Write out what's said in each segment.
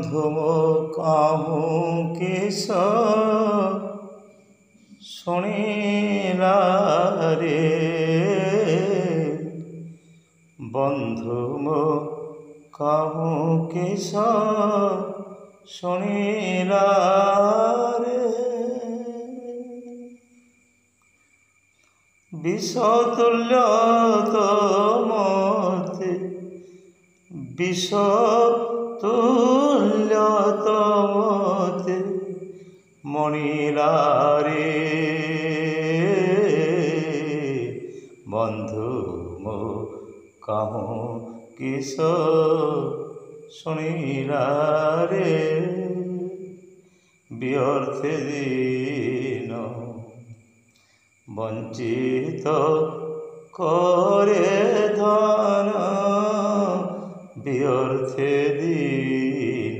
ধুম কাহু kiss শুনিলা রে বন্ধু মো কাহু কিস শুনিলা রে বিষতুল্য তোমতে বিষতুল্য তোমতে মনিলা রে বন্ধু মো কাহু কিস শুনিলা রে ব্যর্থে দিন বঞ্চিত করে ধন ব্যর্থে দিন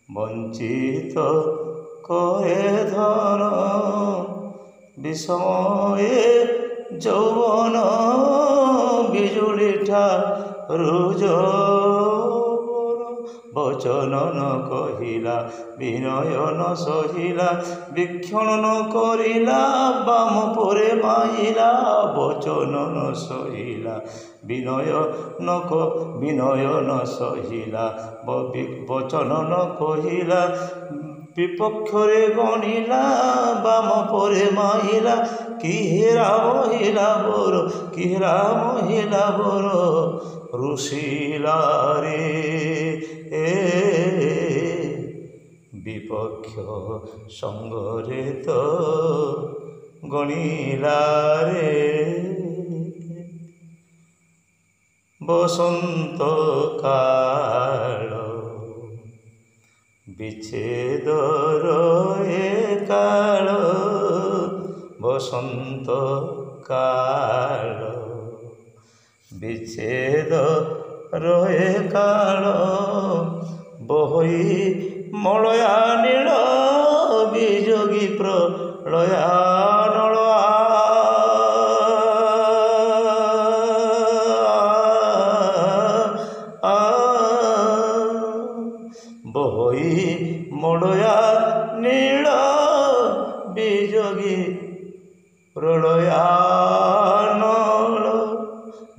বঞ্চিত করে ধন বিষময়ে যৌবন বিজুলি ঠারু বচন ন কহিলা বিনয় ন সহিলা বীক্ষণ ন করিলা বাম পরে মাইলা বচন ন সহিলা বিনয় ন সহিলা বচন ন কহিলা বিপক্ষরে গণিলা বাম পরে মাইলা কিহেরা মহিলা বড় কিহেরা মহিলা বড় রুশিলা রে বিপক্ষ সঙ্গরে তো গণিলা রে বসন্ত কাল বিচ্ছেদর এ কাল বসন্ত কাল বিচ্ছেদ রয়ে কাল বহই মলয়া নীଳ বিযোগী প্রলয়া নଳ বহই মলয়া নীଳ বিযোগী প্রলয়া নଳ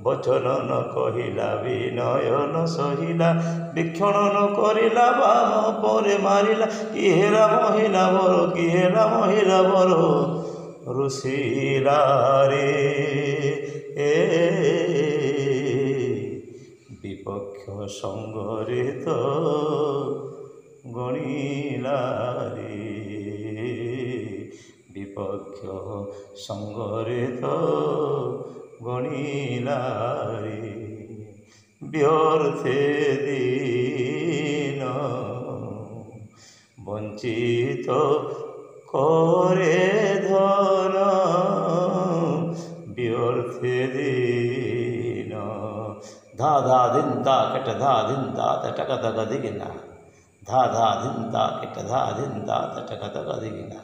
বচন ন কহিলা বিনয় ন সহিলা বীক্ষণ ন করিলা বাম পরে মারিলা কিহেরা মহিলা বড় কিহেরা মহিলা বড় রুশিলা রে বিপক্ষ সঙ্গরে তো গণিলা রে বিপক্ষ সঙ্গরে তো গণিলা রে ব্যর্থে দিন বঞ্চিত করে ধন ব্যর্থে দিন ধা ধা ধিন তা কেট ধা ধিন তা টাকা টাকা দিগিনা ধা ধা ধিন তা কেট ধা ধিন তা টাকা টাকা দিগিনা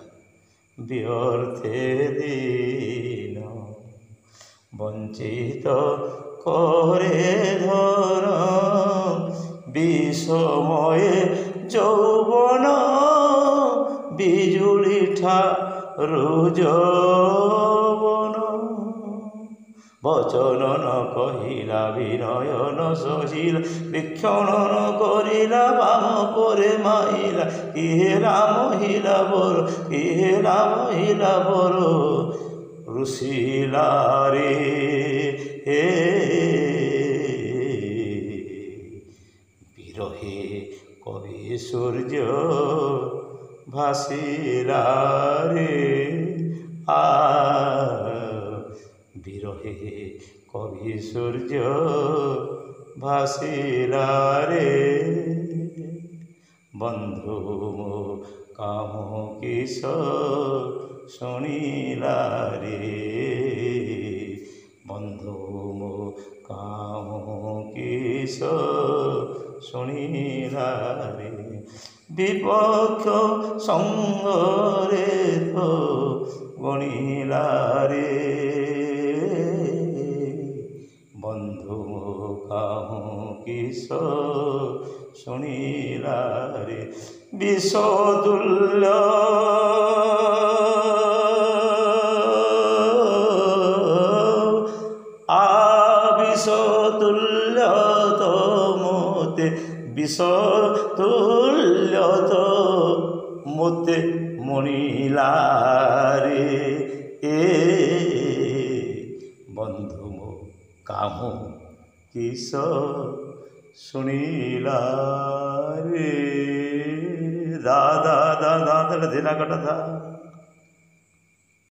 ব্যর্থে দিন বঞ্চিত করে ধর বিষময়ে যৌবন বিজুলি ঠারু যৌবন বচন ন কহিলা বিনয় ন সহিলা বীক্ষণ ন করিলা বাম পরে মাইলা কিহেরা মহিলা বড় কিহেরা মহিলা বড় রুশিলা রে বিরহে কবি সূর্য ভাসিলা রে বিরহে কবি সূর্য ভাসিলা রে বন্ধু মো কাহু কিস শুনিলা রে বন্ধু মো কাহু কিস শুনিলা রে বিপক্ষ সঙ্গরে তো গণিলা রে বন্ধু কাহু কিস শুনিলা রে বিষতুল্য বিষতুল্য মতে বিষতুল্য মতে মনিলারে এ বন্ধু মো কাম কিস শুনিলা রে দা দা দা দা দা ধীরা কটা দা